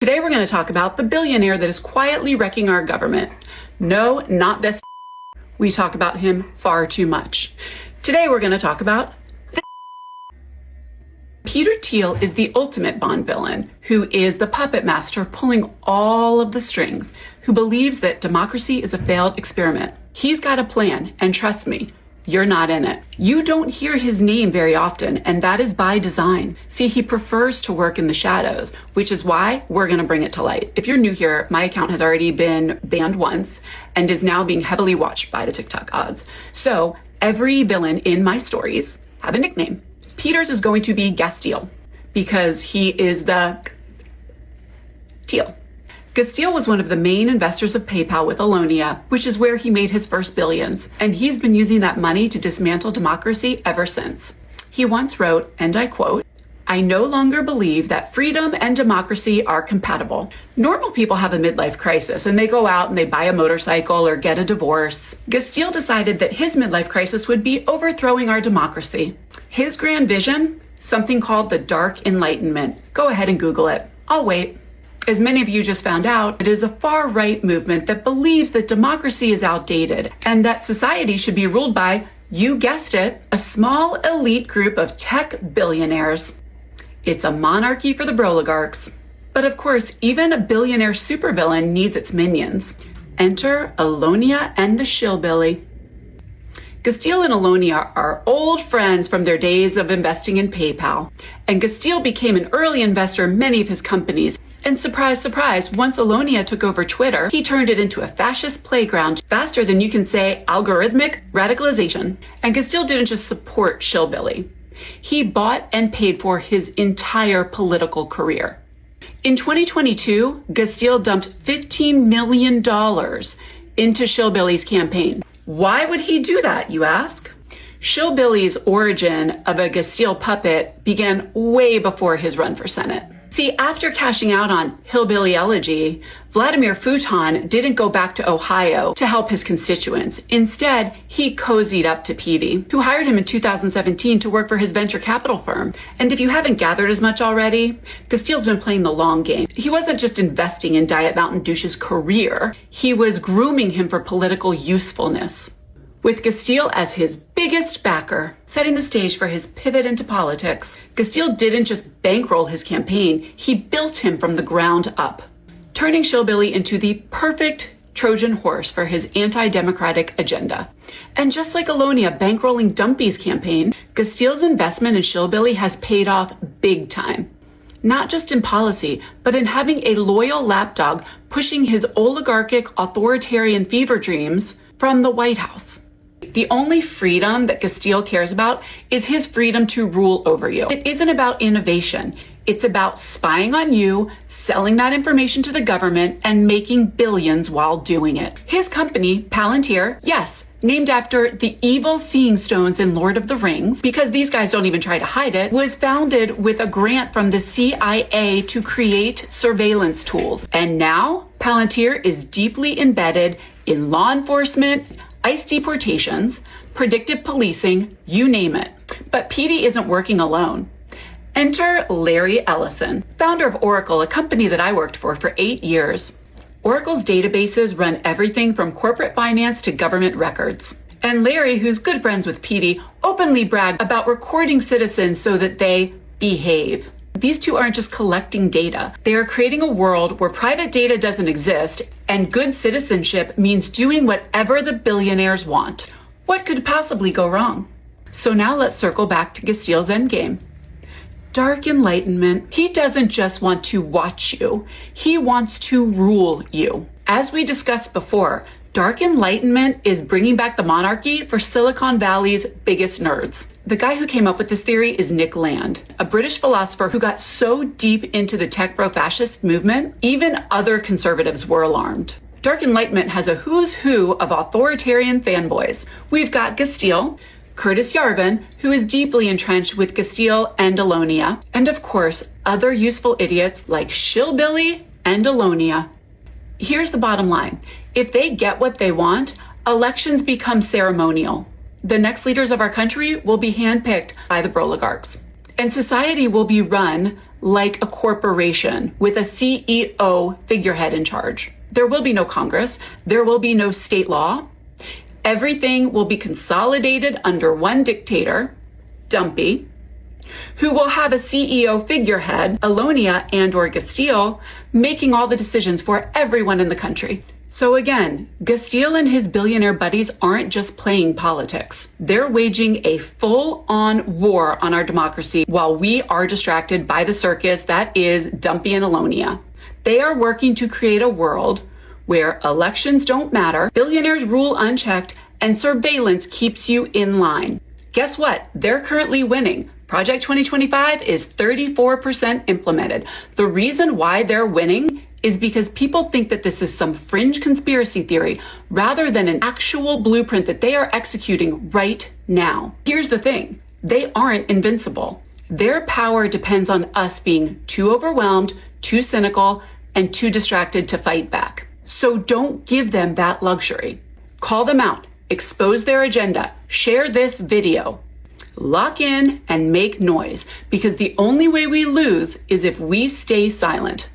Today we're going to talk about the billionaire that is quietly wrecking our government. No, not this. We talk about him far too much. Today we're going to talk about Peter Thiel is the ultimate Bond villain, who is the puppet master pulling all of the strings, who believes that democracy is a failed experiment. He's got a plan, and trust me, you're not in it. You don't hear his name very often, and that is by design. See, he prefers to work in the shadows, which is why we're going to bring it to light. If you're new here, my account has already been banned once and is now being heavily watched by the TikTok odds. So every villain in my stories have a nickname. Peter's is going to be Gasteel because he is the Thiel. Gasteel was one of the main investors of PayPal with Alonia, which is where he made his first billions, and he's been using that money to dismantle democracy ever since. He once wrote, and I quote, "I no longer believe that freedom and democracy are compatible. Normal people have a midlife crisis and they go out and they buy a motorcycle or get a divorce. Gasteel decided that his midlife crisis would be overthrowing our democracy. His grand vision? Something called the Dark Enlightenment. Go ahead and Google it. I'll wait. As many of you just found out, it is a far-right movement that believes that democracy is outdated and that society should be ruled by, you guessed it, a small elite group of tech billionaires. It's a monarchy for the broligarchs. But of course, even a billionaire supervillain needs its minions. Enter Alonia and the Shillbilly. Gasteel and Alonia are old friends from their days of investing in PayPal. And Gasteel became an early investor in many of his companies. And surprise, surprise, once Alonia took over Twitter, he turned it into a fascist playground faster than you can say algorithmic radicalization. And Gasteel didn't just support Shillbilly. He bought and paid for his entire political career. In 2022, Gasteel dumped $15 million into Shillbilly's campaign. Why would he do that, you ask? Shillbilly's origin of a Gasteel puppet began way before his run for Senate. See, after cashing out on Hillbilly Elegy, Vladimir Futon didn't go back to Ohio to help his constituents. Instead, he cozied up to Petey, who hired him in 2017 to work for his venture capital firm. And if you haven't gathered as much already, Gasteel's been playing the long game. He wasn't just investing in Diet Mountain Douche's career, he was grooming him for political usefulness. With Gasteel as his biggest backer, setting the stage for his pivot into politics, Gasteel didn't just bankroll his campaign, he built him from the ground up, turning Shillbilly into the perfect Trojan horse for his anti-democratic agenda. And just like Alonia bankrolling Dumpy's campaign, Gasteel's investment in Shillbilly has paid off big time. Not just in policy, but in having a loyal lapdog pushing his oligarchic authoritarian fever dreams from the White House. The only freedom that Gasteel cares about is his freedom to rule over you. It isn't about innovation. It's about spying on you, selling that information to the government, and making billions while doing it. His company, Palantir, yes, named after the evil seeing stones in Lord of the Rings, because these guys don't even try to hide it, was founded with a grant from the CIA to create surveillance tools. And now Palantir is deeply embedded in law enforcement, ICE deportations, predictive policing, you name it. But Petey isn't working alone. Enter Larry Ellison, founder of Oracle, a company that I worked for 8 years. Oracle's databases run everything from corporate finance to government records. And Larry, who's good friends with Petey, openly bragged about recording citizens so that they behave. These two aren't just collecting data. They are creating a world where private data doesn't exist and good citizenship means doing whatever the billionaires want. What could possibly go wrong? So now let's circle back to Gasteel's endgame. Dark Enlightenment. He doesn't just want to watch you. He wants to rule you. As we discussed before, Dark Enlightenment is bringing back the monarchy for Silicon Valley's biggest nerds. The guy who came up with this theory is Nick Land, a British philosopher who got so deep into the tech-bro-fascist movement, even other conservatives were alarmed. Dark Enlightenment has a who's who of authoritarian fanboys. We've got Gasteel, Curtis Yarvin, who is deeply entrenched with Gasteel and Alonia, and of course, other useful idiots like Shillbilly and Alonia. Here's the bottom line. If they get what they want, elections become ceremonial. The next leaders of our country will be handpicked by the broligarchs. And society will be run like a corporation with a CEO figurehead in charge. There will be no Congress. There will be no state law. Everything will be consolidated under one dictator, Dumpy, who will have a CEO figurehead, Alonia and or Gastile, making all the decisions for everyone in the country. So again, Gastile and his billionaire buddies aren't just playing politics. They're waging a full-on war on our democracy while we are distracted by the circus that is Dumpy and Alonia. They are working to create a world where elections don't matter, billionaires rule unchecked, and surveillance keeps you in line. Guess what? They're currently winning. Project 2025 is 34% implemented. The reason why they're winning is because people think that this is some fringe conspiracy theory rather than an actual blueprint that they are executing right now. Here's the thing, they aren't invincible. Their power depends on us being too overwhelmed, too cynical, and too distracted to fight back. So don't give them that luxury. Call them out, expose their agenda, share this video. Lock in and make noise, because the only way we lose is if we stay silent.